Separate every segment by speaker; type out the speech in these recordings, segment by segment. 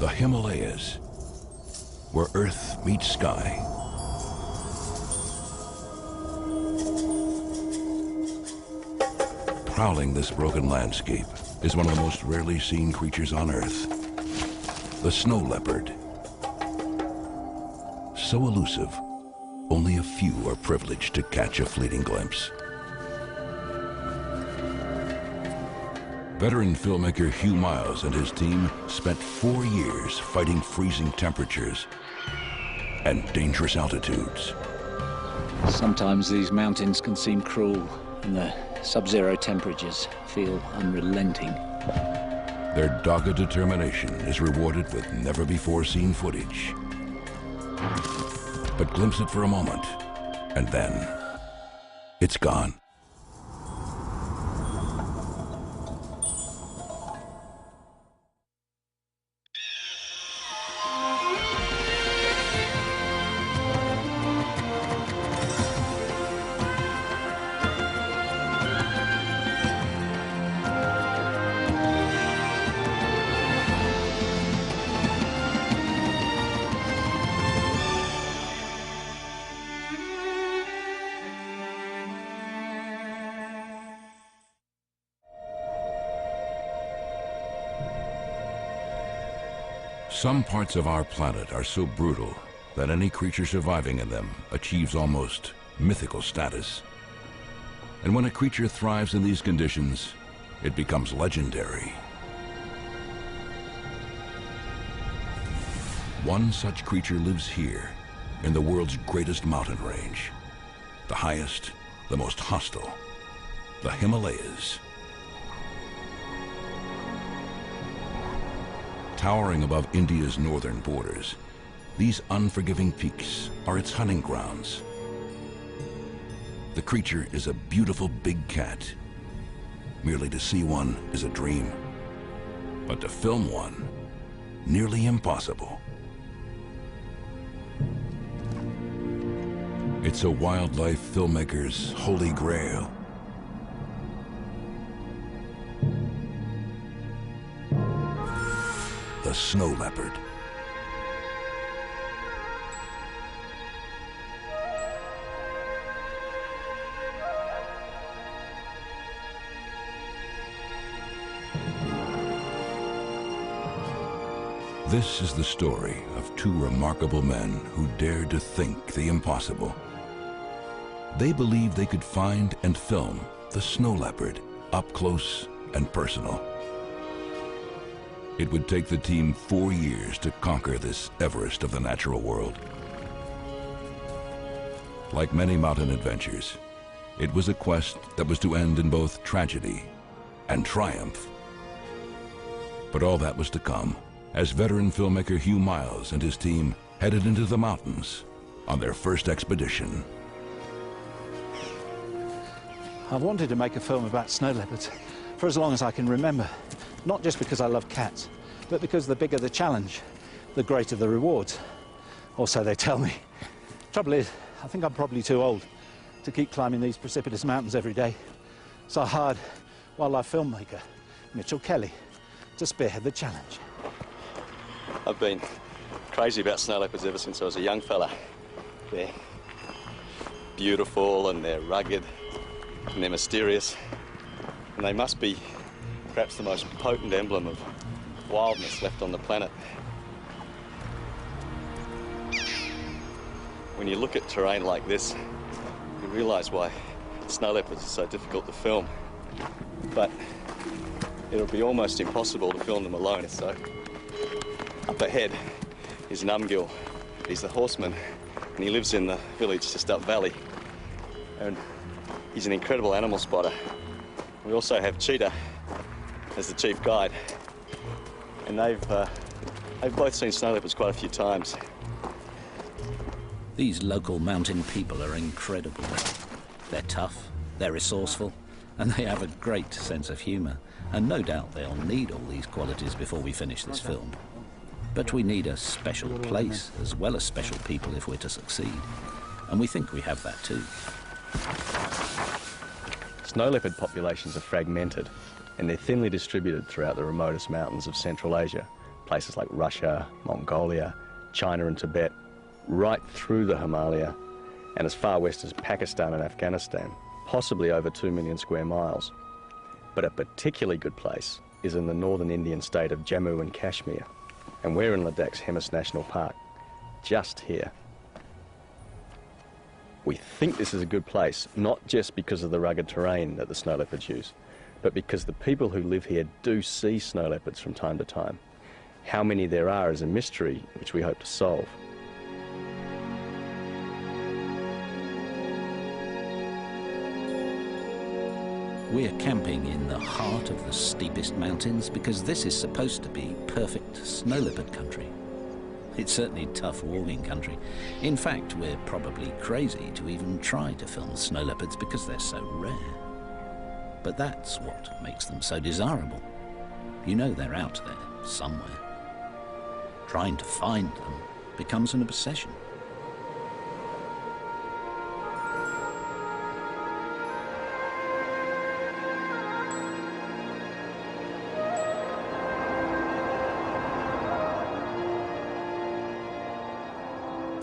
Speaker 1: The Himalayas, where earth meets sky. Prowling this broken landscape is one of the most rarely seen creatures on earth, the snow leopard. So elusive, only a few are privileged to catch a fleeting glimpse. Veteran filmmaker Hugh Miles and his team spent 4 years fighting freezing temperatures and dangerous altitudes.
Speaker 2: Sometimes these mountains can seem cruel, and the sub-zero temperatures feel unrelenting.
Speaker 1: Their dogged determination is rewarded with never-before-seen footage. But glimpse it for a moment, and then it's gone. Some parts of our planet are so brutal that any creature surviving in them achieves almost mythical status. And when a creature thrives in these conditions, it becomes legendary. One such creature lives here, in the world's greatest mountain range. The highest, the most hostile, the Himalayas. Towering above India's northern borders, these unforgiving peaks are its hunting grounds. The creature is a beautiful big cat. Merely to see one is a dream, but to film one, nearly impossible. It's a wildlife filmmaker's holy grail. The snow leopard. This is the story of two remarkable men who dared to think the impossible. They believed they could find and film the snow leopard up close and personal. It would take the team 4 years to conquer this Everest of the natural world. Like many mountain adventures, it was a quest that was to end in both tragedy and triumph. But all that was to come as veteran filmmaker Hugh Miles and his team headed into the mountains on their first expedition.
Speaker 3: I've wanted to make a film about snow leopards for as long as I can remember. Not just because I love cats, but because the bigger the challenge, the greater the rewards. Or so they tell me. Trouble is, I think I'm probably too old to keep climbing these precipitous mountains every day. So I hired wildlife filmmaker Mitchell Kelly to spearhead the challenge.
Speaker 4: I've been crazy about snow leopards ever since I was a young fella. They're beautiful and they're rugged and they're mysterious. And they must be perhaps the most potent emblem of wildness left on the planet. When you look at terrain like this, you realise why snow leopards are so difficult to film. But it'll be almost impossible to film them alone. So up ahead is Numgill. He's the horseman, and he lives in the village just up valley. And he's an incredible animal spotter. We also have Cheetah as the chief guide, and they've both seen snow leopards quite a few times.
Speaker 2: These local mountain people are incredible. They're tough, they're resourceful, and they have a great sense of humour. And no doubt they'll need all these qualities before we finish this film. But we need a special place as well as special people if we're to succeed. And we think we have that too.
Speaker 4: Snow leopard populations are fragmented, and they're thinly distributed throughout the remotest mountains of Central Asia, places like Russia, Mongolia, China and Tibet, right through the Himalaya and as far west as Pakistan and Afghanistan, possibly over 2 million square miles. But a particularly good place is in the northern Indian state of Jammu and Kashmir, and we're in Ladakh's Hemis National Park, just here. We think this is a good place, not just because of the rugged terrain that the snow leopards use, but because the people who live here do see snow leopards from time to time. How many there are is a mystery which we hope to solve.
Speaker 2: We're camping in the heart of the steepest mountains because this is supposed to be perfect snow leopard country. It's certainly tough walking country. In fact, we're probably crazy to even try to film snow leopards because they're so rare. But that's what makes them so desirable. You know they're out there somewhere. Trying to find them becomes an obsession.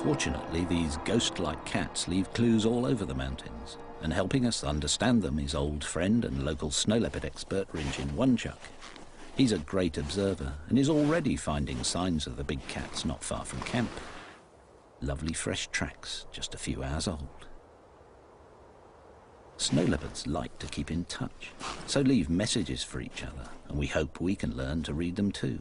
Speaker 2: Fortunately, these ghost-like cats leave clues all over the mountains, and helping us understand them is old friend and local snow leopard expert Rinjin Wonchuk. He's a great observer and is already finding signs of the big cats not far from camp. Lovely fresh tracks, just a few hours old. Snow leopards like to keep in touch, so leave messages for each other, and we hope we can learn to read them too.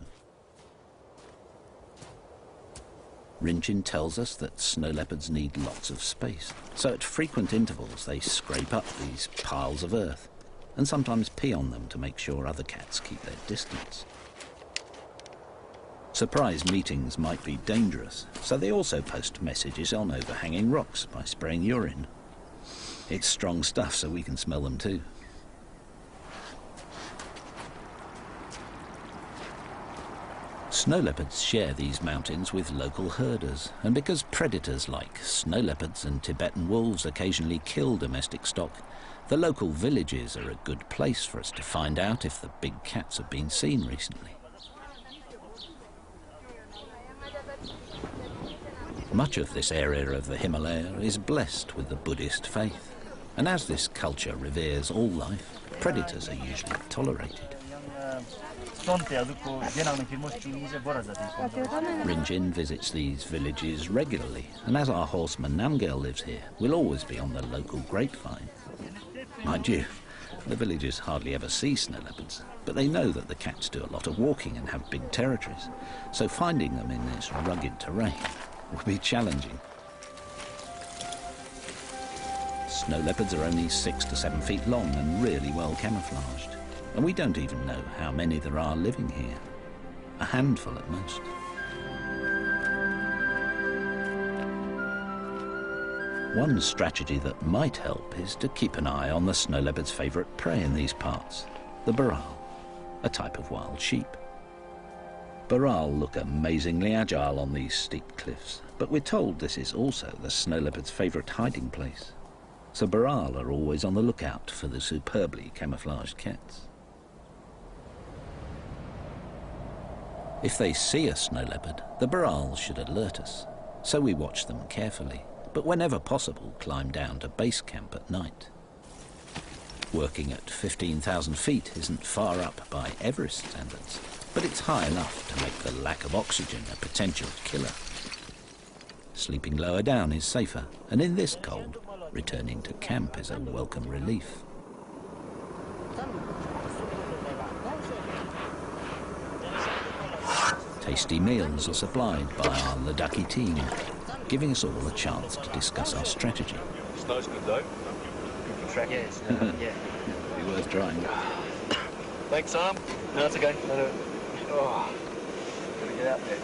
Speaker 2: Rinjin tells us that snow leopards need lots of space, so at frequent intervals they scrape up these piles of earth and sometimes pee on them to make sure other cats keep their distance. Surprise meetings might be dangerous, so they also post messages on overhanging rocks by spraying urine. It's strong stuff, so we can smell them too. Snow leopards share these mountains with local herders, and because predators like snow leopards and Tibetan wolves occasionally kill domestic stock, the local villages are a good place for us to find out if the big cats have been seen recently. Much of this area of the Himalaya is blessed with the Buddhist faith, and as this culture reveres all life, predators are usually tolerated. Rinjin visits these villages regularly, and as our horseman Namgel lives here, we'll always be on the local grapevine. Mind you, the villagers hardly ever see snow leopards, but they know that the cats do a lot of walking and have big territories, so finding them in this rugged terrain will be challenging. Snow leopards are only 6 to 7 feet long and really well camouflaged. And we don't even know how many there are living here. A handful at most. One strategy that might help is to keep an eye on the snow leopard's favourite prey in these parts, the baral, a type of wild sheep. Baral look amazingly agile on these steep cliffs, but we're told this is also the snow leopard's favourite hiding place. So baral are always on the lookout for the superbly camouflaged cats. If they see a snow leopard, the baral should alert us, so we watch them carefully, but whenever possible climb down to base camp at night. Working at 15,000 feet isn't far up by Everest standards, but it's high enough to make the lack of oxygen a potential killer. Sleeping lower down is safer, and in this cold, returning to camp is a welcome relief. Tasty meals are supplied by our Ladakhi team, giving us all a chance to discuss our strategy.
Speaker 4: Snow's good though. Good for tracking.
Speaker 2: Yeah. Be worth trying.
Speaker 4: Thanks, Sam. No, it's okay. Oh, gotta get out there.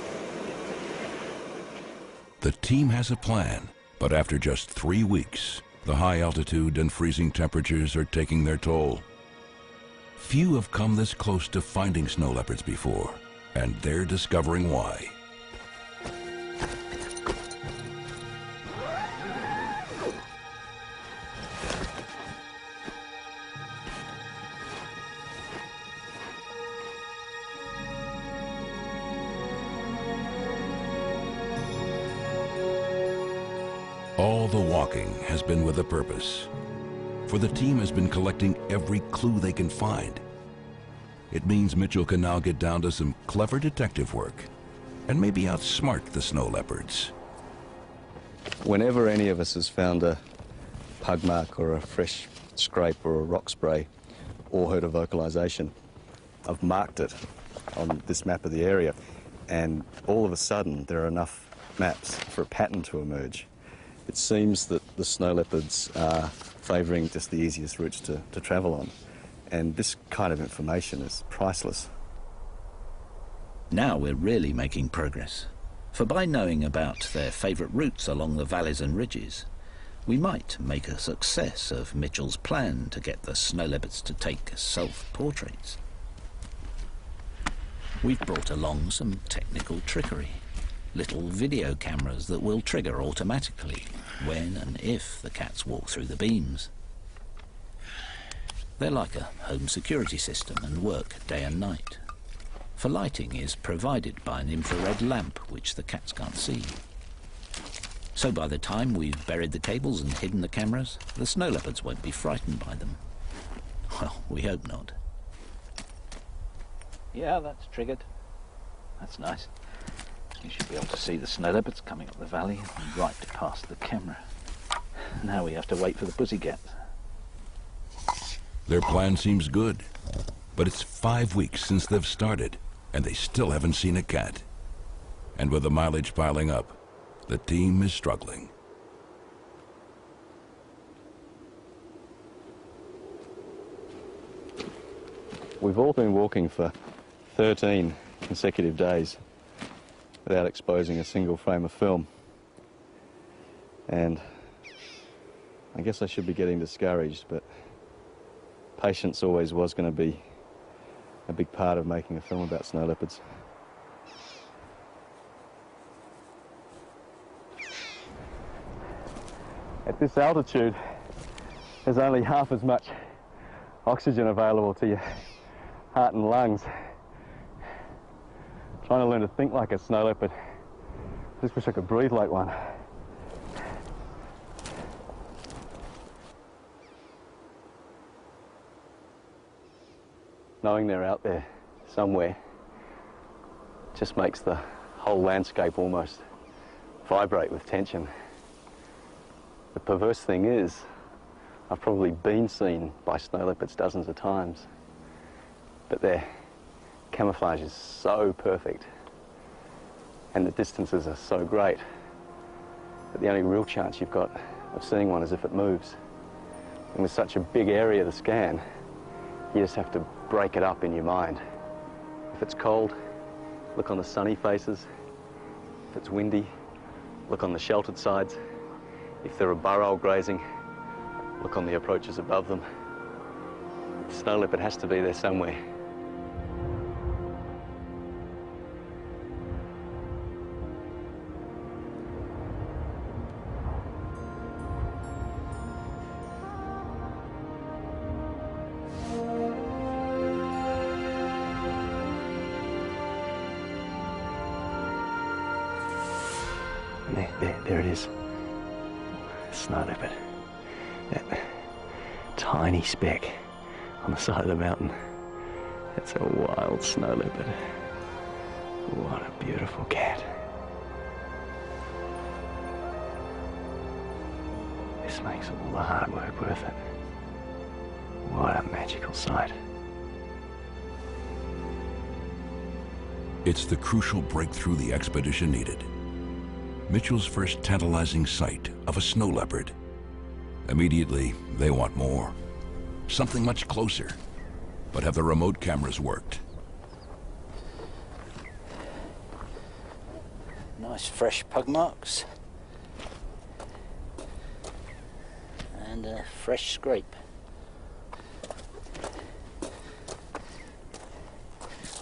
Speaker 1: The team has a plan, but after just 3 weeks, the high altitude and freezing temperatures are taking their toll. Few have come this close to finding snow leopards before, and they're discovering why. All the walking has been with a purpose, for the team has been collecting every clue they can find. It means Mitchell can now get down to some clever detective work and maybe outsmart the snow leopards.
Speaker 4: Whenever any of us has found a pug mark or a fresh scrape or a rock spray or heard a vocalisation, I've marked it on this map of the area, and all of a sudden there are enough maps for a pattern to emerge. It seems that the snow leopards are favouring just the easiest routes to travel on, and this kind of information is priceless.
Speaker 2: Now we're really making progress, for by knowing about their favourite routes along the valleys and ridges, we might make a success of Mitchell's plan to get the snow leopards to take self-portraits. We've brought along some technical trickery, little video cameras that will trigger automatically when and if the cats walk through the beams. They're like a home security system and work day and night. For lighting is provided by an infrared lamp which the cats can't see. So by the time we've buried the cables and hidden the cameras, the snow leopards won't be frightened by them. Well, we hope not. Yeah, that's triggered. That's nice. You should be able to see the snow leopards coming up the valley and right past the camera. Now we have to wait for the pussycats.
Speaker 1: Their plan seems good, but it's 5 weeks since they've started, and they still haven't seen a cat. And with the mileage piling up, the team is struggling.
Speaker 4: We've all been walking for 13 consecutive days without exposing a single frame of film. And I guess I should be getting discouraged, but patience always was going to be a big part of making a film about snow leopards. At this altitude, there's only half as much oxygen available to your heart and lungs. Trying to learn to think like a snow leopard. I just wish I could breathe like one. Knowing they're out there somewhere just makes the whole landscape almost vibrate with tension. The perverse thing is, I've probably been seen by snow leopards dozens of times, but their camouflage is so perfect and the distances are so great that the only real chance you've got of seeing one is if it moves. And with such a big area to scan, you just have to break it up in your mind. If it's cold, look on the sunny faces. If it's windy, look on the sheltered sides. If there are burrow grazing, look on the approaches above them. The snow leopard has to be there somewhere. There it is. Snow leopard. That tiny speck on the side of the mountain. That's a wild snow leopard. What a beautiful cat. This makes all the hard work worth it. What a magical sight.
Speaker 1: It's the crucial breakthrough the expedition needed. Mitchell's first tantalizing sight of a snow leopard. Immediately, they want more. Something much closer. But have the remote cameras worked?
Speaker 2: Nice fresh pug marks. And a fresh scrape.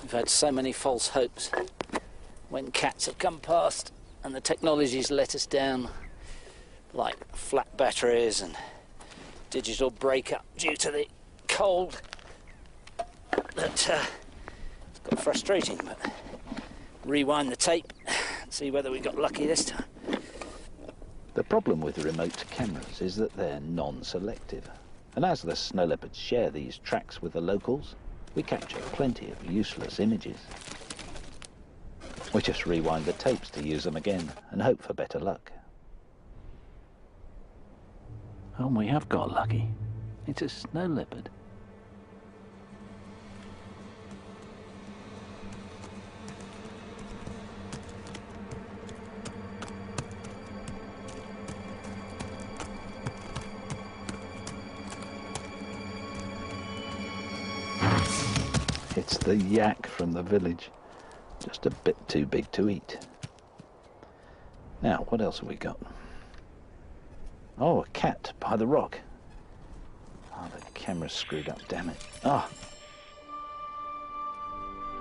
Speaker 2: We've had so many false hopes when cats have come past and the technology's let us down, like flat batteries and digital breakup due to the cold. It's got frustrating, but rewind the tape and see whether we got lucky this time.
Speaker 5: The problem with remote cameras is that they're non-selective. And as the snow leopards share these tracks with the locals, we capture plenty of useless images. We just rewind the tapes to use them again and hope for better luck. Oh, we have got lucky. It's a snow leopard. It's the yak from the village. Just a bit too big to eat. Now, what else have we got? Oh, a cat by the rock. Oh, the camera's screwed up, damn it. Ah.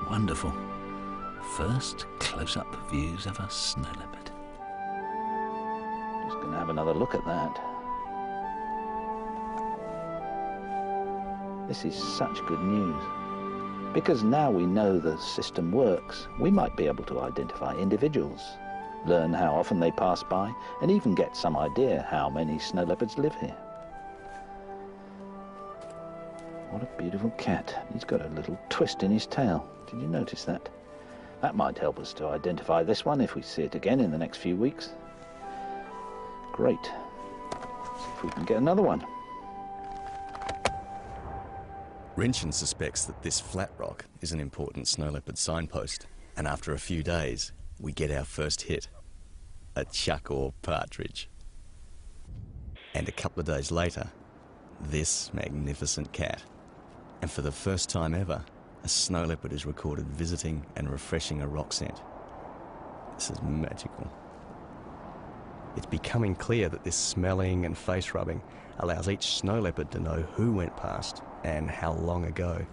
Speaker 2: Wonderful. First close-up views of a snow leopard.
Speaker 5: Just going to have another look at that. This is such good news. Because now we know the system works, we might be able to identify individuals, learn how often they pass by, and even get some idea how many snow leopards live here. What a beautiful cat. He's got a little twist in his tail. Did you notice that? That might help us to identify this one if we see it again in the next few weeks. Great. Let's see if we can get another one.
Speaker 4: Rinchen suspects that this flat rock is an important snow leopard signpost, and after a few days, we get our first hit, a chuck or partridge. And a couple of days later, this magnificent cat. And for the first time ever, a snow leopard is recorded visiting and refreshing a rock scent. This is magical. It's becoming clear that this smelling and face rubbing allows each snow leopard to know who went past and how long ago.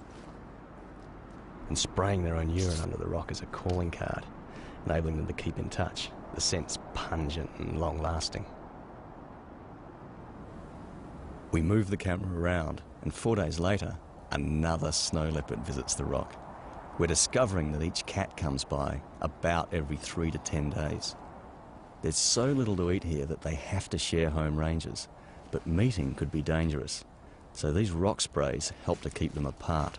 Speaker 4: And spraying their own urine under the rock is a calling card, enabling them to keep in touch. The scent's pungent and long-lasting. We move the camera around, and 4 days later, another snow leopard visits the rock. We're discovering that each cat comes by about every 3 to 10 days. There's so little to eat here that they have to share home ranges, but meeting could be dangerous, so these rock sprays help to keep them apart.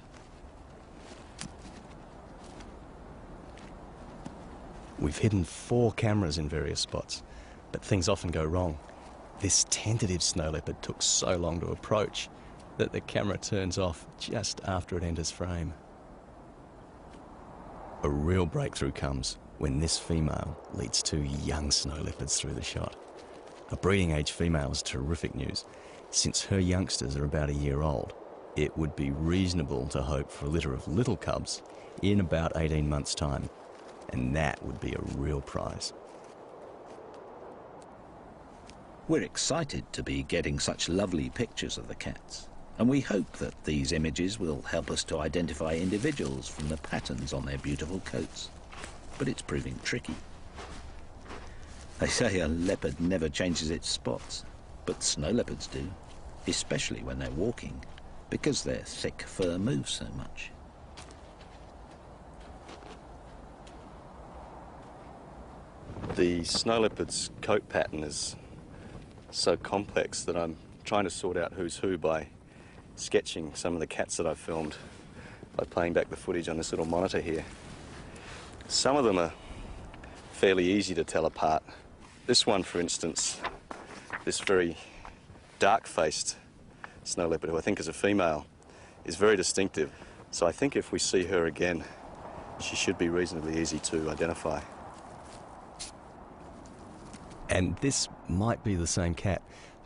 Speaker 4: We've hidden 4 cameras in various spots, but things often go wrong. This tentative snow leopard took so long to approach that the camera turns off just after it enters frame. A real breakthrough comes when this female leads 2 young snow leopards through the shot. A breeding age female is terrific news. Since her youngsters are about a year old, it would be reasonable to hope for a litter of little cubs in about 18 months' time, and that would be a real prize.
Speaker 2: We're excited to be getting such lovely pictures of the cats, and we hope that these images will help us to identify individuals from the patterns on their beautiful coats. But it's proving tricky. They say a leopard never changes its spots, but snow leopards do, especially when they're walking, because their thick fur moves so much.
Speaker 4: The snow leopard's coat pattern is so complex that I'm trying to sort out who's who by sketching some of the cats that I've filmed by playing back the footage on this little monitor here. Some of them are fairly easy to tell apart. This one, for instance, this very dark-faced snow leopard, who I think is a female, is very distinctive. So I think if we see her again, she should be reasonably easy to identify. And this might be the same cat,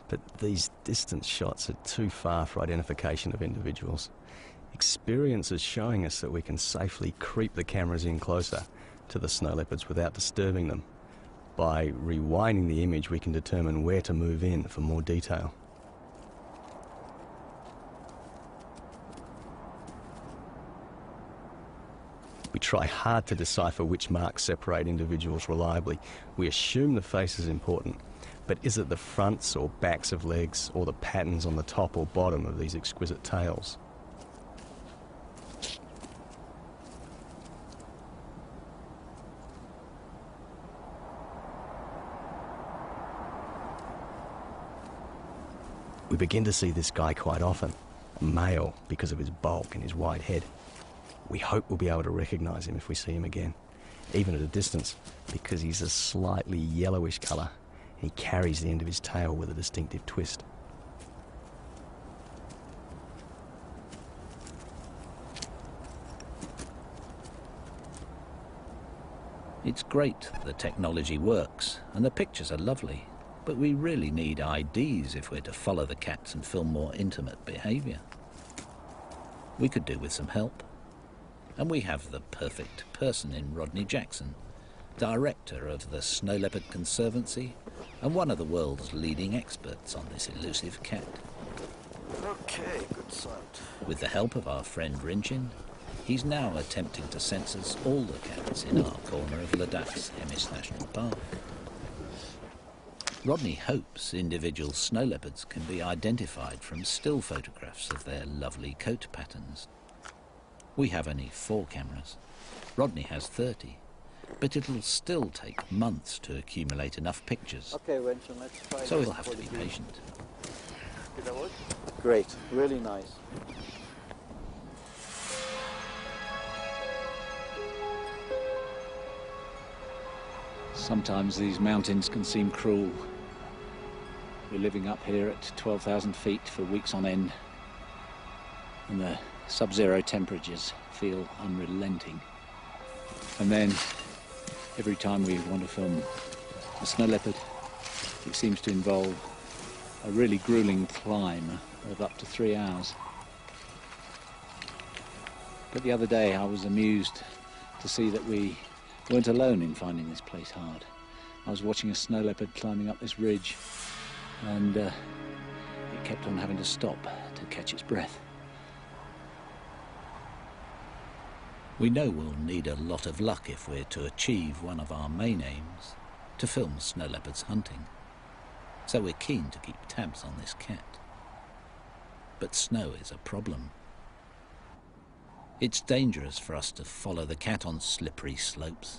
Speaker 4: but these distance shots are too far for identification of individuals. Experience is showing us that we can safely creep the cameras in closer to the snow leopards without disturbing them. By rewinding the image, we can determine where to move in for more detail. We try hard to decipher which marks separate individuals reliably. We assume the face is important, but is it the fronts or backs of legs or the patterns on the top or bottom of these exquisite tails?
Speaker 6: We begin to see this guy quite often, a male because of his bulk and his wide head. We hope we'll be able to recognise him if we see him again, even at a distance, because he's a slightly yellowish colour. He carries the end of his tail with a distinctive twist.
Speaker 2: It's great the technology works, and the pictures are lovely, but we really need IDs if we're to follow the cats and film more intimate behaviour. We could do with some help. And we have the perfect person in Rodney Jackson, director of the Snow Leopard Conservancy and one of the world's leading experts on this elusive cat.
Speaker 7: Okay, good sight.
Speaker 2: With the help of our friend Rinchin, he's now attempting to census all the cats in our corner of Ladak's Hemis National Park. Rodney hopes individual snow leopards can be identified from still photographs of their lovely coat patterns. We have only 4 cameras. Rodney has 30, but it'll still take months to accumulate enough pictures.
Speaker 3: Okay, Winston, let's try.
Speaker 2: So we'll have to be patient.
Speaker 7: Did that work?
Speaker 3: Great, really nice. Sometimes these mountains can seem cruel. We're living up here at 12,000 feet for weeks on end, and the sub-zero temperatures feel unrelenting. And then, every time we want to film a snow leopard, it seems to involve a really grueling climb of up to 3 hours. But the other day I was amused to see that we weren't alone in finding this place hard. I was watching a snow leopard climbing up this ridge, and it kept on having to stop to catch its breath.
Speaker 2: We know we'll need a lot of luck if we're to achieve one of our main aims, to film snow leopards hunting. So we're keen to keep tabs on this cat. But snow is a problem. It's dangerous for us to follow the cat on slippery slopes.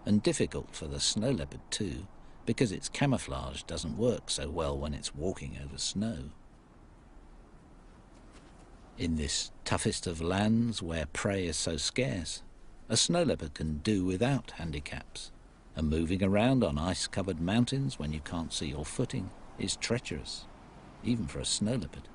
Speaker 2: And difficult for the snow leopard too, because its camouflage doesn't work so well when it's walking over snow. In this toughest of lands where prey is so scarce, a snow leopard can do without handicaps, and moving around on ice-covered mountains when you can't see your footing is treacherous, even for a snow leopard.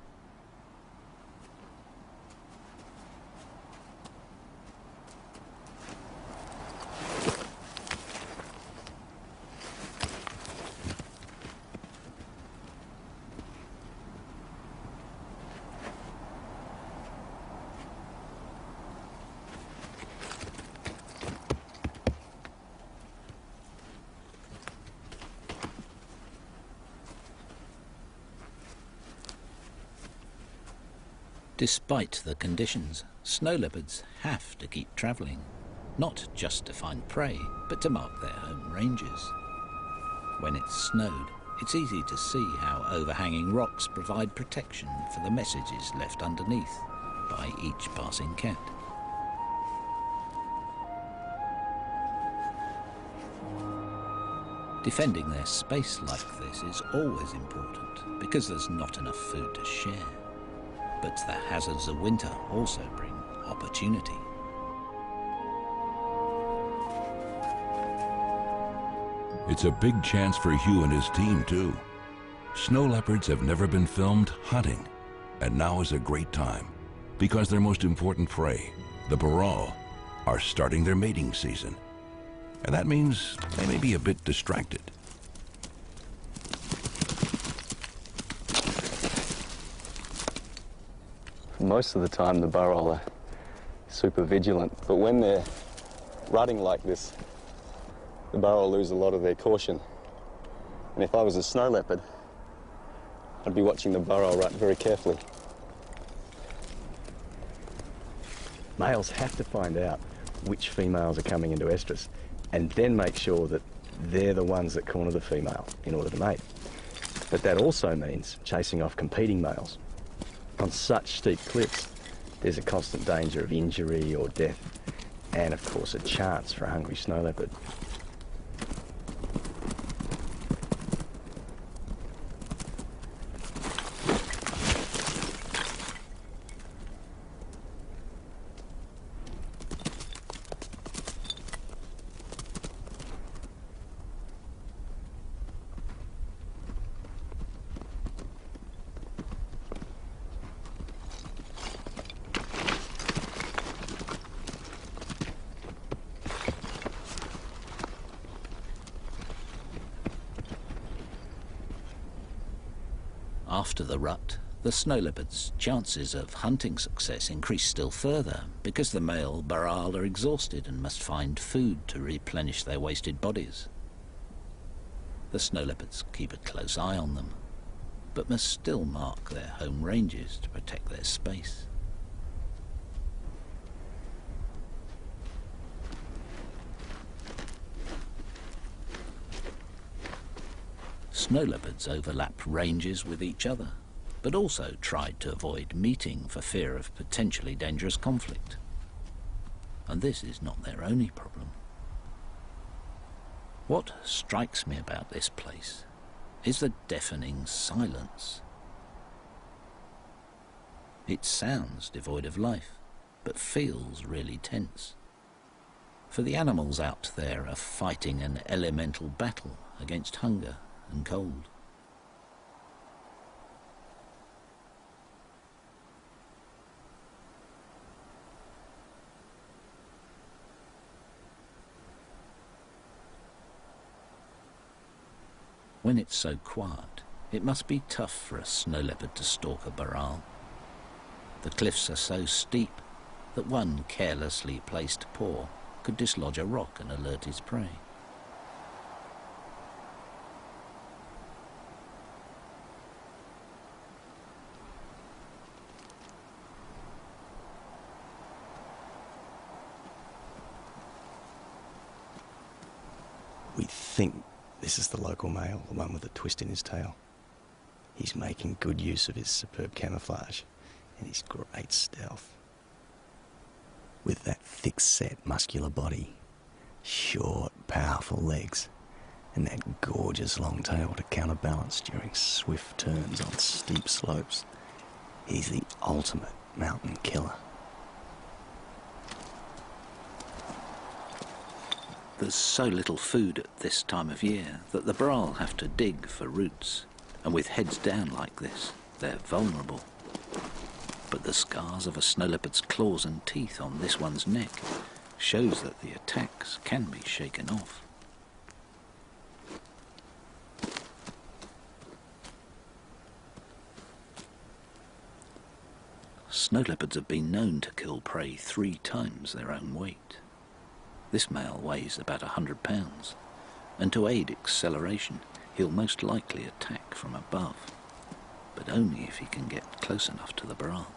Speaker 2: Despite the conditions, snow leopards have to keep travelling, not just to find prey, but to mark their home ranges. When it's snowed, it's easy to see how overhanging rocks provide protection for the messages left underneath by each passing cat. Defending their space like this is always important because there's not enough food to share. But the hazards of winter also bring opportunity.
Speaker 1: It's a big chance for Hugh and his team, too. Snow leopards have never been filmed hunting, and now is a great time because their most important prey, the burrell, are starting their mating season. And that means they may be a bit distracted.
Speaker 4: Most of the time the burrell are super vigilant, but when they're rutting like this, the burrell lose a lot of their caution. And if I was a snow leopard, I'd be watching the burrell rut very carefully.
Speaker 6: Males have to find out which females are coming into estrus and then make sure that they're the ones that corner the female in order to mate. But that also means chasing off competing males. On such steep cliffs, there's a constant danger of injury or death, and of course a chance for a hungry snow leopard.
Speaker 2: After the rut, the snow leopard's chances of hunting success increase still further because the male baral are exhausted and must find food to replenish their wasted bodies. The snow leopards keep a close eye on them, but must still mark their home ranges to protect their space. Snow leopards overlap ranges with each other, but also tried to avoid meeting for fear of potentially dangerous conflict. And this is not their only problem. What strikes me about this place is the deafening silence. It sounds devoid of life, but feels really tense. For the animals out there are fighting an elemental battle against hunger and cold. When it's so quiet, it must be tough for a snow leopard to stalk a baral. The cliffs are so steep that one carelessly placed paw could dislodge a rock and alert his prey.
Speaker 6: We think this is the local male, the one with the twist in his tail. He's making good use of his superb camouflage and his great stealth. With that thick-set, muscular body, short, powerful legs, and that gorgeous long tail to counterbalance during swift turns on steep slopes, he's the ultimate mountain killer.
Speaker 2: There's so little food at this time of year that the baral have to dig for roots, and with heads down like this, they're vulnerable. But the scars of a snow leopard's claws and teeth on this one's neck shows that the attacks can be shaken off. Snow leopards have been known to kill prey 3 times their own weight. This male weighs about 100 pounds, and to aid acceleration, he'll most likely attack from above, but only if he can get close enough to the baral.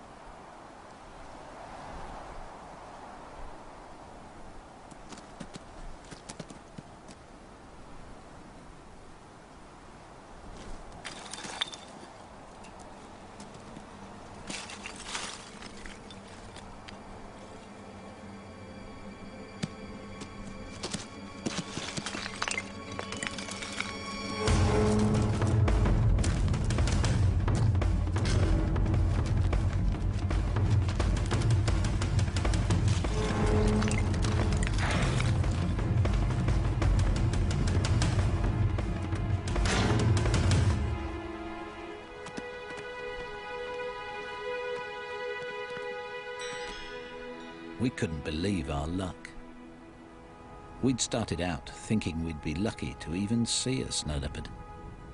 Speaker 2: We couldn't believe our luck. We'd started out thinking we'd be lucky to even see a snow leopard,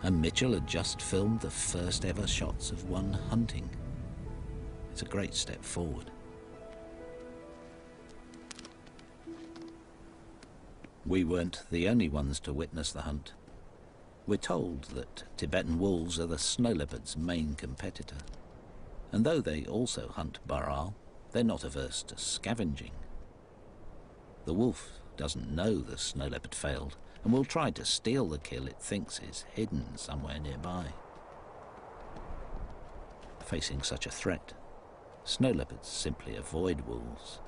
Speaker 2: and Mitchell had just filmed the first ever shots of one hunting. It's a great step forward. We weren't the only ones to witness the hunt. We're told that Tibetan wolves are the snow leopard's main competitor, and though they also hunt baral, they're not averse to scavenging. The wolf doesn't know the snow leopard failed and will try to steal the kill it thinks is hidden somewhere nearby. Facing such a threat, snow leopards simply avoid wolves.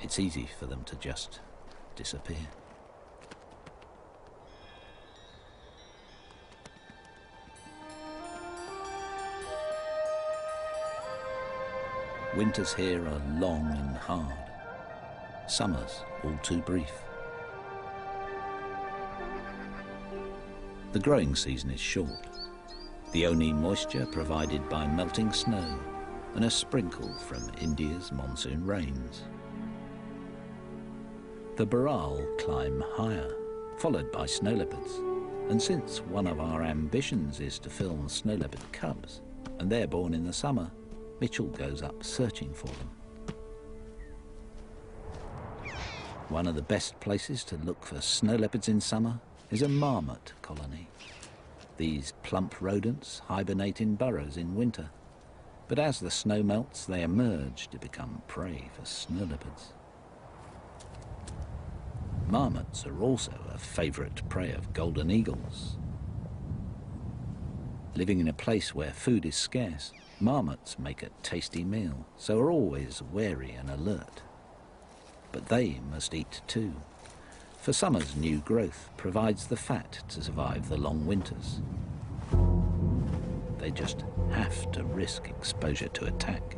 Speaker 2: It's easy for them to just disappear. Winters here are long and hard. Summers all too brief. The growing season is short. The only moisture provided by melting snow and a sprinkle from India's monsoon rains. The baral climb higher, followed by snow leopards, And since one of our ambitions is to film snow leopard cubs, and they're born in the summer, Mitchell goes up searching for them. One of the best places to look for snow leopards in summer is a marmot colony. These plump rodents hibernate in burrows in winter, but as the snow melts, they emerge to become prey for snow leopards. Marmots are also a favourite prey of golden eagles. Living in a place where food is scarce, marmots make a tasty meal, so are always wary and alert. But they must eat too, for summer's new growth provides the fat to survive the long winters. They just have to risk exposure to attack.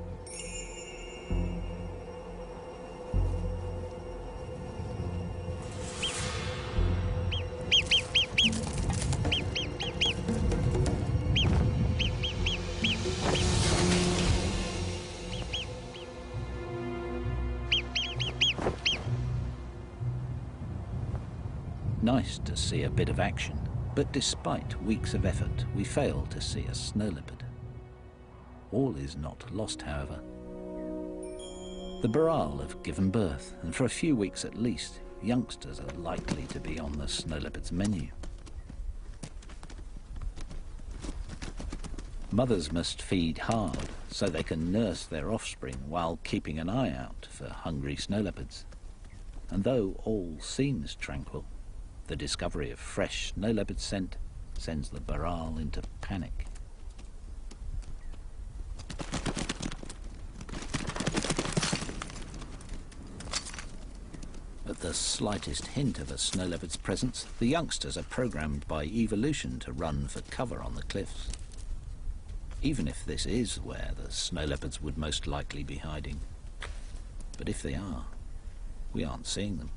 Speaker 2: Nice to see a bit of action, but despite weeks of effort, we fail to see a snow leopard. All is not lost, however. The Baral have given birth, and for a few weeks at least, youngsters are likely to be on the snow leopard's menu. Mothers must feed hard so they can nurse their offspring while keeping an eye out for hungry snow leopards. And though all seems tranquil, the discovery of fresh snow leopard scent sends the Baral into panic. At the slightest hint of a snow leopard's presence, the youngsters are programmed by evolution to run for cover on the cliffs. Even if this is where the snow leopards would most likely be hiding. But if they are, we aren't seeing them.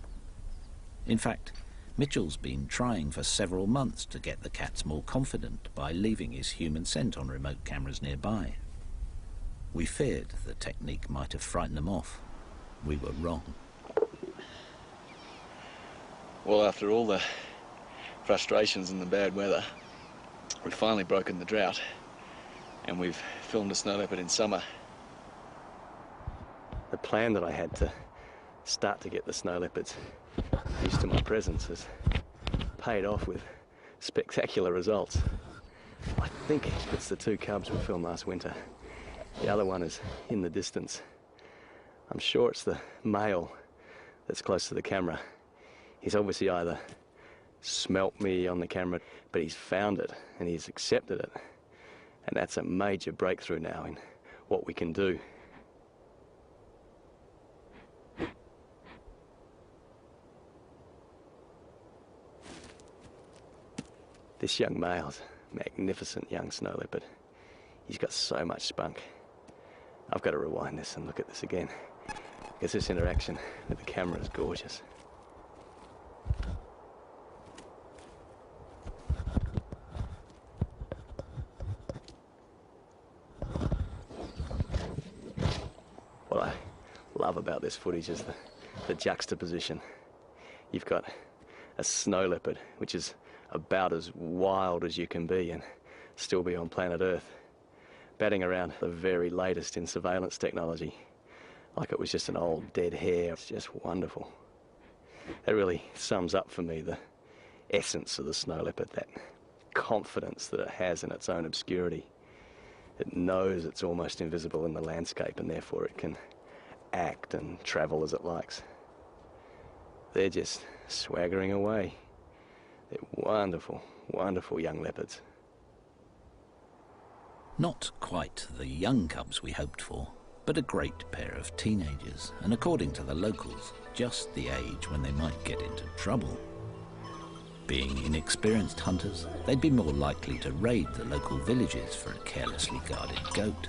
Speaker 2: In fact, Mitchell's been trying for several months to get the cats more confident by leaving his human scent on remote cameras nearby. We feared the technique might have frightened them off. We were wrong.
Speaker 4: Well, after all the frustrations and the bad weather, we've finally broken the drought, and we've filmed a snow leopard in summer.
Speaker 6: The plan that I had to start to get the snow leopards used to my presence has paid off with spectacular results. I think it's the two cubs we filmed last winter. The other one is in the distance. I'm sure it's the male that's close to the camera. He's obviously either smelt me on the camera, but he's found it and he's accepted it. And that's a major breakthrough now in what we can do. This young male's a magnificent young snow leopard. He's got so much spunk. I've got to rewind this and look at this again, because this interaction with the camera is gorgeous. What I love about this footage is the juxtaposition. You've got a snow leopard, which is about as wild as you can be and still be on planet Earth, batting around the very latest in surveillance technology, like it was just an old dead hare. It's just wonderful. That really sums up for me the essence of the snow leopard, that confidence that it has in its own obscurity. It knows it's almost invisible in the landscape, and therefore it can act and travel as it likes. They're just swaggering away. They're wonderful, wonderful young leopards.
Speaker 2: Not quite the young cubs we hoped for, but a great pair of teenagers, and according to the locals, just the age when they might get into trouble. Being inexperienced hunters, they'd be more likely to raid the local villages for a carelessly guarded goat.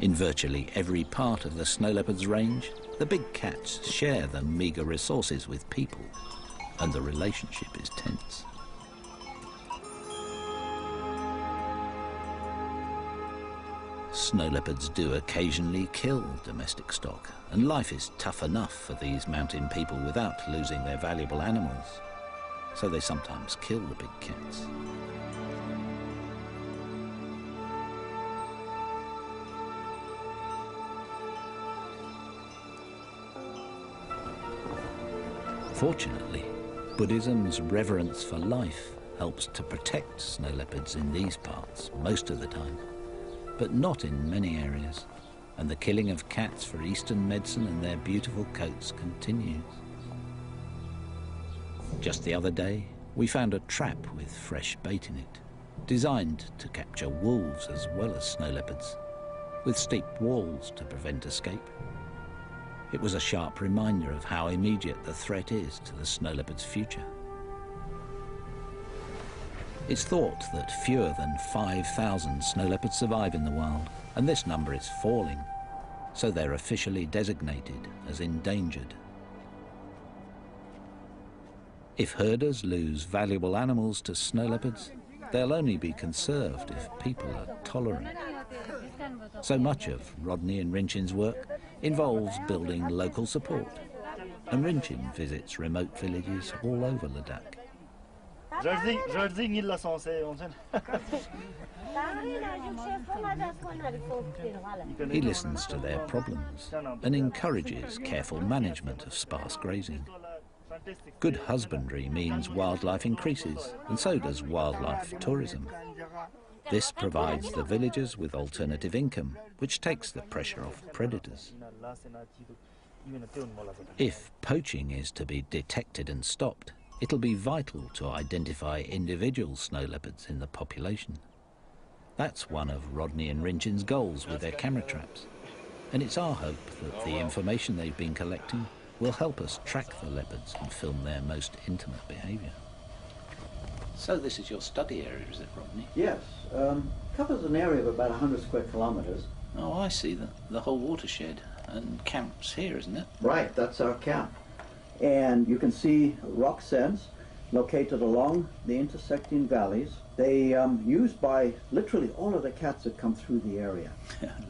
Speaker 2: In virtually every part of the snow leopard's range, the big cats share the meagre resources with people, and the relationship is tense. Snow leopards do occasionally kill domestic stock, and life is tough enough for these mountain people without losing their valuable animals. So they sometimes kill the big cats. Fortunately, Buddhism's reverence for life helps to protect snow leopards in these parts most of the time, but not in many areas, and the killing of cats for Eastern medicine and their beautiful coats continues. Just the other day, we found a trap with fresh bait in it, designed to capture wolves as well as snow leopards, with steep walls to prevent escape. It was a sharp reminder of how immediate the threat is to the snow leopard's future. It's thought that fewer than 5,000 snow leopards survive in the wild, and this number is falling, so they're officially designated as endangered. If herders lose valuable animals to snow leopards, they'll only be conserved if people are tolerant. So much of Rodney and Rinchin's work involves building local support, and Rinchin visits remote villages all over Ladakh. He listens to their problems and encourages careful management of sparse grazing. Good husbandry means wildlife increases, and so does wildlife tourism. This provides the villagers with alternative income, which takes the pressure off predators. If poaching is to be detected and stopped, it'll be vital to identify individual snow leopards in the population. That's one of Rodney and Rinchin's goals with their camera traps, and it's our hope that the information they've been collecting will help us track the leopards and film their most intimate behaviour. So this is your study area, is it, Rodney?
Speaker 8: Yes. Covers an area of about 100 square kilometres.
Speaker 2: Oh, I see. The whole watershed. And camp's here, isn't it?
Speaker 8: Right, that's our camp. And you can see rock sends located along the intersecting valleys. They used by literally all of the cats that come through the area.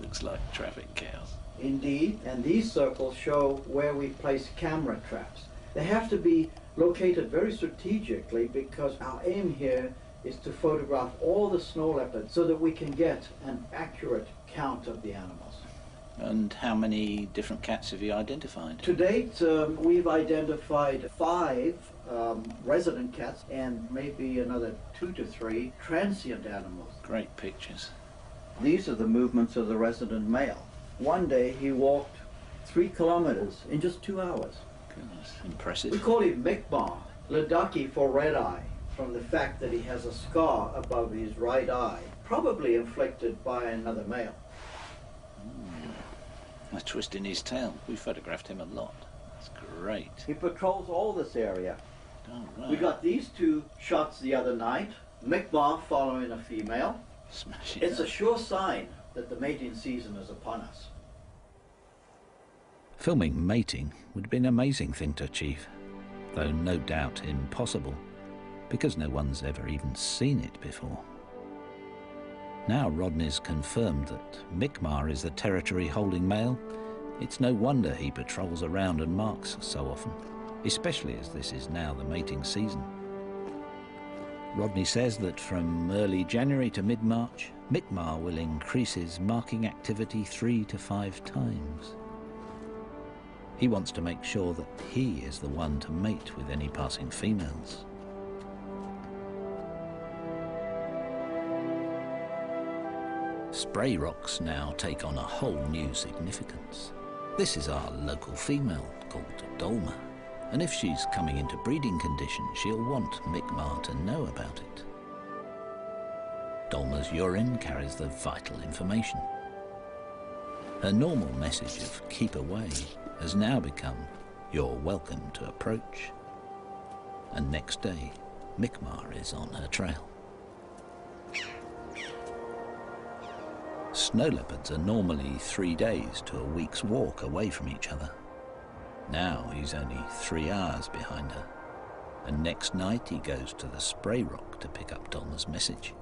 Speaker 2: Looks like traffic chaos.
Speaker 8: Indeed, and these circles show where we place camera traps. They have to be located very strategically because our aim here is to photograph all the snow leopards so that we can get an accurate count of the animals.
Speaker 2: And how many different cats have you identified?
Speaker 8: To date, we've identified 5 resident cats and maybe another 2 to 3 transient animals.
Speaker 2: Great pictures.
Speaker 8: These are the movements of the resident male. One day he walked 3 kilometers in just 2 hours.
Speaker 2: Goodness, impressive.
Speaker 8: We call him Mi'kmaq, Ladakhi for red eye, from the fact that he has a scar above his right eye, probably inflicted by another male.
Speaker 2: A twist in his tail. We photographed him a lot. That's great.
Speaker 8: He patrols all this area.
Speaker 2: Oh, right.
Speaker 8: We got these 2 shots the other night, Mi'kmaq following a female.
Speaker 2: Smashing.
Speaker 8: It's a sure sign that the mating season is upon us.
Speaker 2: Filming mating would be an amazing thing to achieve, though no doubt impossible, because no one's ever even seen it before. Now Rodney's confirmed that Mi'kmaq is the territory-holding male. It's no wonder he patrols around and marks so often, especially as this is now the mating season. Rodney says that from early January to mid-March, Mi'kmaq will increase his marking activity 3 to 5 times. He wants to make sure that he is the one to mate with any passing females. Spray rocks now take on a whole new significance. This is our local female called Dolma, and if she's coming into breeding condition, she'll want Mi'kmaq to know about it. Dolma's urine carries the vital information. Her normal message of keep away has now become you're welcome to approach. And next day, Mi'kmaq is on her trail. Snow leopards are normally 3 days to a week's walk away from each other. Now he's only 3 hours behind her, and next night he goes to the spray rock to pick up Dolma's message.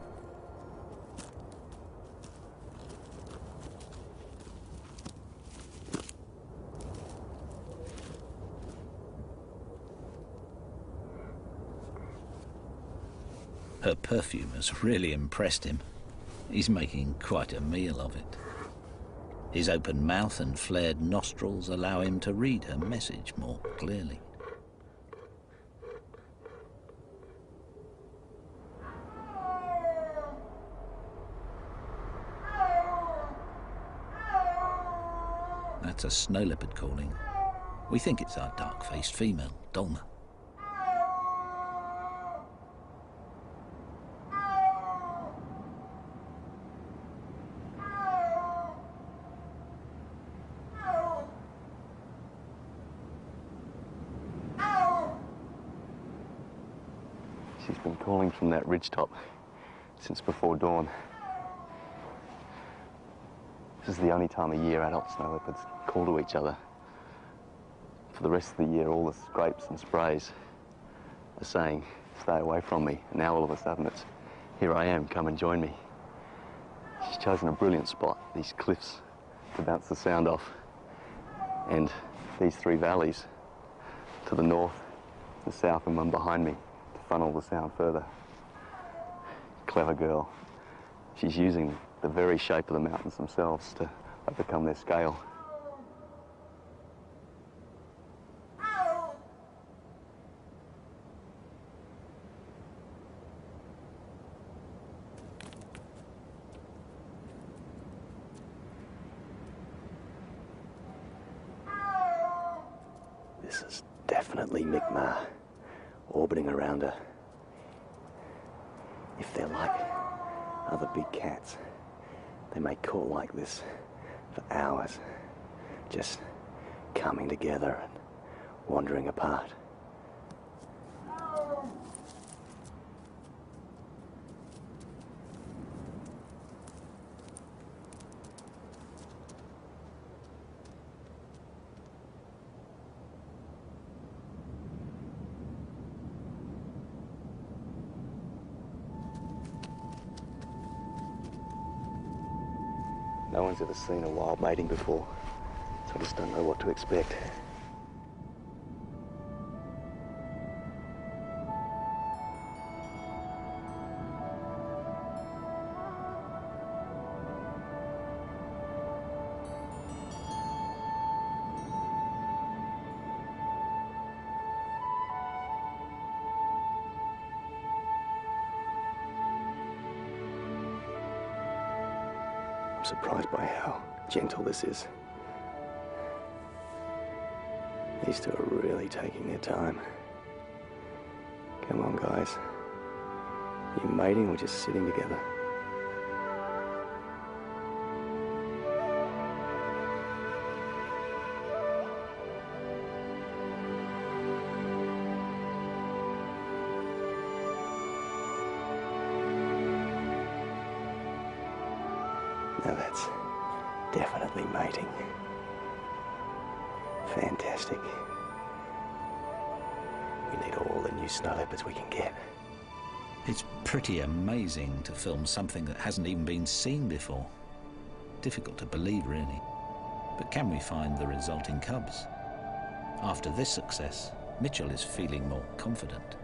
Speaker 2: Her perfume has really impressed him. He's making quite a meal of it. His open mouth and flared nostrils allow him to read her message more clearly. That's a snow leopard calling. We think it's our dark-faced female, Dolma.
Speaker 4: She's been calling from that ridgetop since before dawn. This is the only time of year adult snow leopards call to each other. For the rest of the year, all the scrapes and sprays are saying, stay away from me. And now all of a sudden it's, here I am, come and join me. She's chosen a brilliant spot, these cliffs, to bounce the sound off. And these three valleys to the north, the south, and one behind me to funnel the sound further. Clever girl. She's using the very shape of the mountains themselves to overcome their scale.
Speaker 6: This is definitely Mi'kmaq orbiting around her. If they're like other big cats, they may call like this for hours, just coming together and wandering apart. No one's ever seen a wild mating before, so I just don't know what to expect. I'm surprised by how gentle this is. These two are really taking their time. Come on, guys. You mating or just sitting together? Now that's definitely mating. Fantastic. We need all the new snow leopards we can get.
Speaker 2: It's pretty amazing to film something that hasn't even been seen before. Difficult to believe, really. But can we find the resulting cubs? After this success, Mitchell is feeling more confident.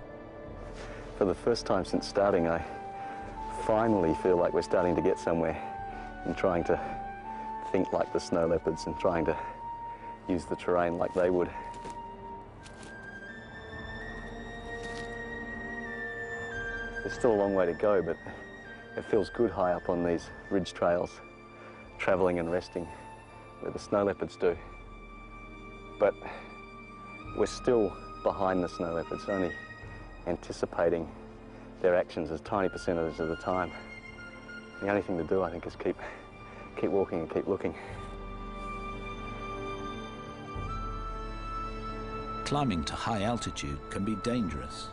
Speaker 4: For the first time since starting, I finally feel like we're starting to get somewhere in trying to think like the snow leopards and trying to use the terrain like they would. There's still a long way to go, but it feels good high up on these ridge trails, travelling and resting where the snow leopards do. But we're still behind the snow leopards, only anticipating their actions as tiny percentages of the time. The only thing to do, I think, is keep walking and keep looking.
Speaker 2: Climbing to high altitude can be dangerous,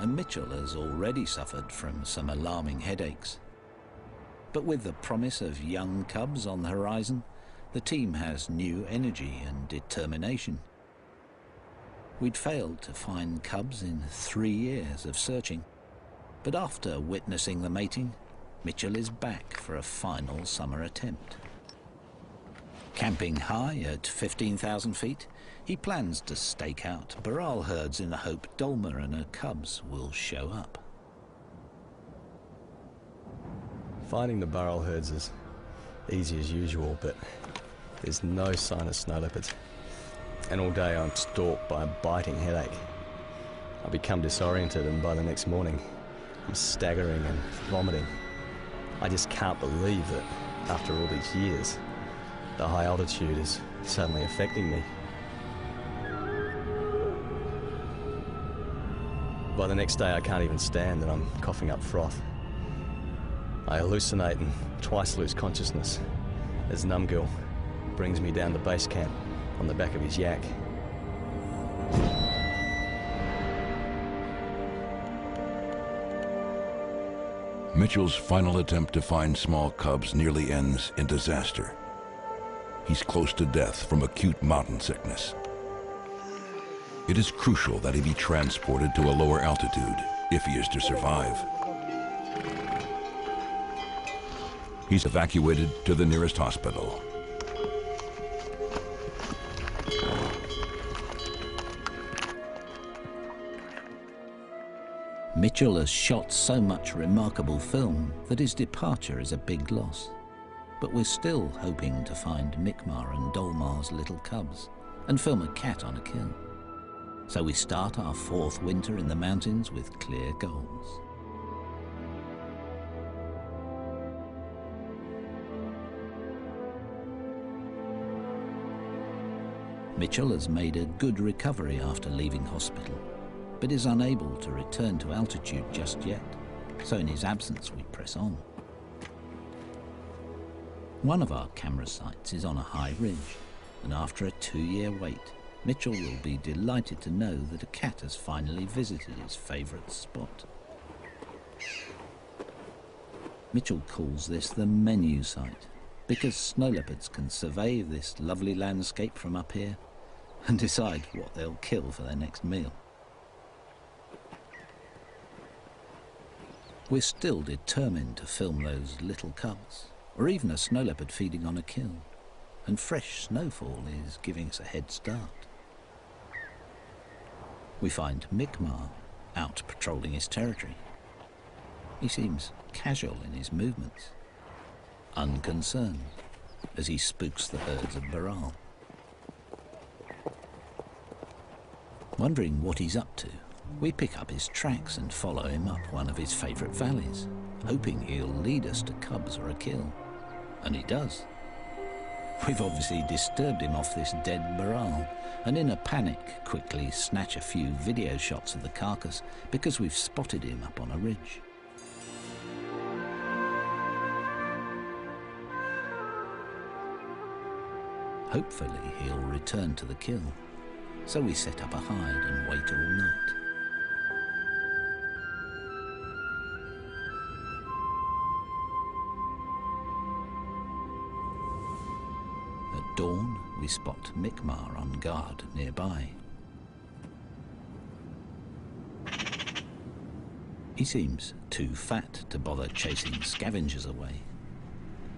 Speaker 2: and Mitchell has already suffered from some alarming headaches. But with the promise of young cubs on the horizon, the team has new energy and determination. We'd failed to find cubs in 3 years of searching, but after witnessing the mating, Mitchell is back for a final summer attempt. Camping high at 15,000 feet, he plans to stake out Baral herds in the hope Dolma and her cubs will show up.
Speaker 6: Finding the burrell herds is easy as usual, but there's no sign of snow leopards. And all day I'm stalked by a biting headache. I become disoriented, and by the next morning I'm staggering and vomiting. I just can't believe that after all these years, the high altitude is suddenly affecting me. By the next day I can't even stand, and I'm coughing up froth. I hallucinate and twice lose consciousness as Numgill brings me down to base camp on the back of his yak.
Speaker 1: Mitchell's final attempt to find small cubs nearly ends in disaster. He's close to death from acute mountain sickness. It is crucial that he be transported to a lower altitude if he is to survive. He's evacuated to the nearest hospital.
Speaker 2: Mitchell has shot so much remarkable film that his departure is a big loss. But we're still hoping to find Mi'kmaq and Dolmar's little cubs and film a cat on a kill. So we start our 4th winter in the mountains with clear goals. Mitchell has made a good recovery after leaving hospital, but is unable to return to altitude just yet, so in his absence we press on. One of our camera sites is on a high ridge, and after a 2-year wait, Mitchell will be delighted to know that a cat has finally visited his favourite spot. Mitchell calls this the menu site, because snow leopards can survey this lovely landscape from up here and decide what they'll kill for their next meal. We're still determined to film those little cubs, or even a snow leopard feeding on a kill, and fresh snowfall is giving us a head start. We find Mi'kmaq out patrolling his territory. He seems casual in his movements, unconcerned as he spooks the herds of Burrell. Wondering what he's up to, we pick up his tracks and follow him up one of his favourite valleys, hoping he'll lead us to cubs or a kill. And he does. We've obviously disturbed him off this dead Burrell, and in a panic quickly snatch a few video shots of the carcass because we've spotted him up on a ridge. Hopefully he'll return to the kill, so we set up a hide and wait all night. At dawn, we spot Mi'kmaq on guard nearby. He seems too fat to bother chasing scavengers away,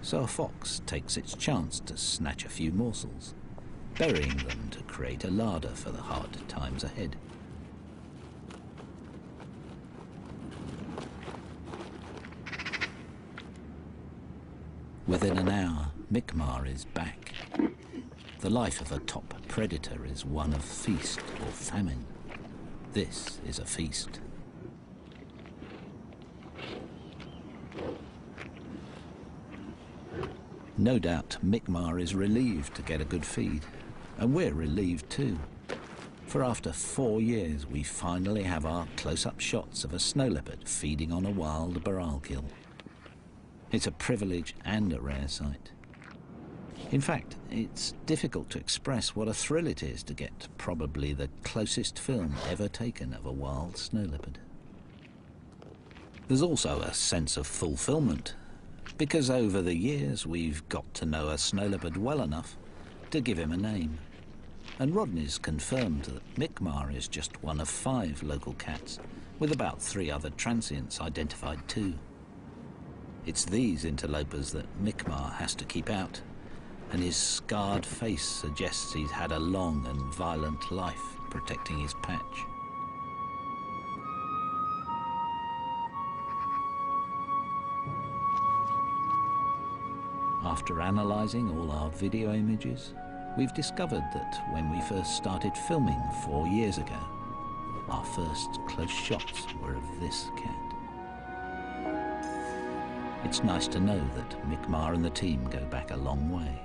Speaker 2: so a fox takes its chance to snatch a few morsels, burying them to create a larder for the hard times ahead. Within an hour, Mi'kmaq is back. The life of a top predator is one of feast or famine. This is a feast. No doubt Mi'kmaq is relieved to get a good feed, and we're relieved too. For after 4 years, we finally have our close-up shots of a snow leopard feeding on a wild Burrell kill. It's a privilege and a rare sight. In fact, it's difficult to express what a thrill it is to get probably the closest film ever taken of a wild snow leopard. There's also a sense of fulfillment, because over the years we've got to know a snow leopard well enough to give him a name. And Rodney's confirmed that Mi'kmaq is just one of 5 local cats, with about 3 other transients identified too. It's these interlopers that Mi'kmaq has to keep out, and his scarred face suggests he's had a long and violent life protecting his patch. After analysing all our video images, we've discovered that when we first started filming 4 years ago, our first close shots were of this cat. It's nice to know that Mick Marr and the team go back a long way.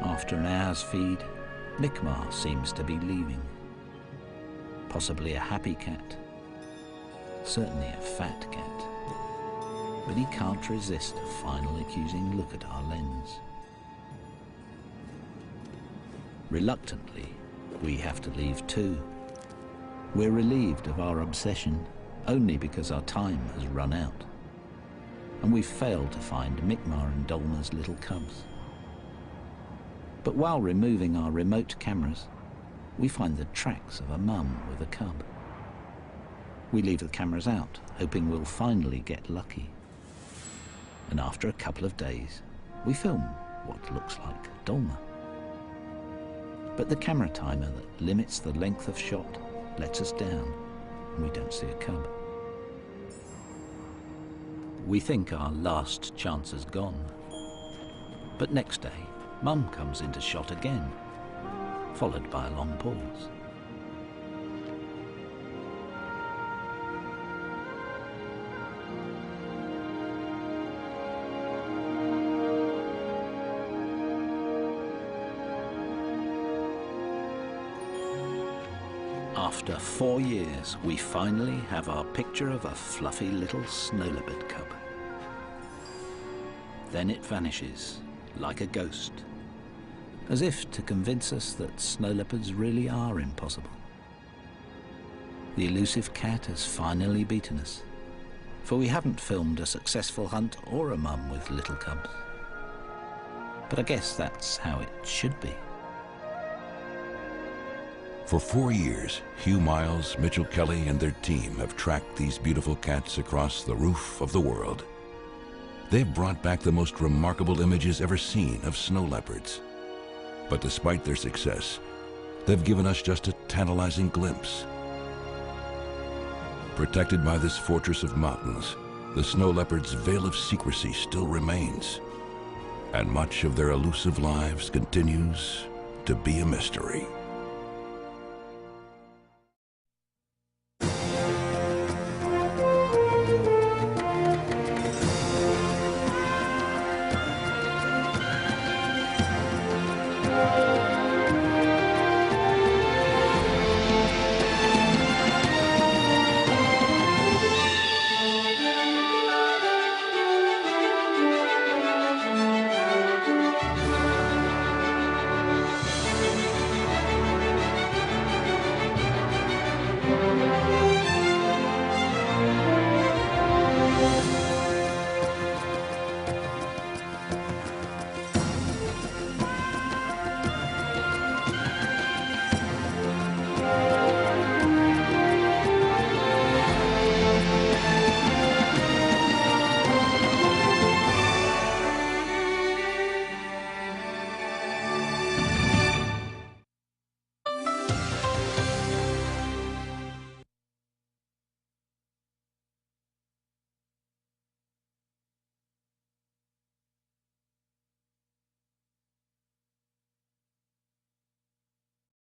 Speaker 2: After an hour's feed, Mick Marr seems to be leaving. Possibly a happy cat, certainly a fat cat, but he can't resist a final accusing look at our lens. Reluctantly, we have to leave too. We're relieved of our obsession only because our time has run out, and we've failed to find Mick Marr and Dolma's little cubs. But while removing our remote cameras, we find the tracks of a mum with a cub. We leave the cameras out, hoping we'll finally get lucky. And after a couple of days, we film what looks like Dolma. But the camera timer that limits the length of shot lets us down, and we don't see a cub. We think our last chance is gone. But next day, Mum comes into shot again, followed by a long pause. After 4 years, we finally have our picture of a fluffy little snow leopard cub. Then it vanishes, like a ghost, as if to convince us that snow leopards really are impossible. The elusive cat has finally beaten us, for we haven't filmed a successful hunt or a mum with little cubs. But I guess that's how it should be.
Speaker 1: For 4 years, Hugh Miles, Mitchell Kelly, and their team have tracked these beautiful cats across the roof of the world. They've brought back the most remarkable images ever seen of snow leopards. But despite their success, they've given us just a tantalizing glimpse. Protected by this fortress of mountains, the snow leopard's veil of secrecy still remains, and much of their elusive lives continues to be a mystery.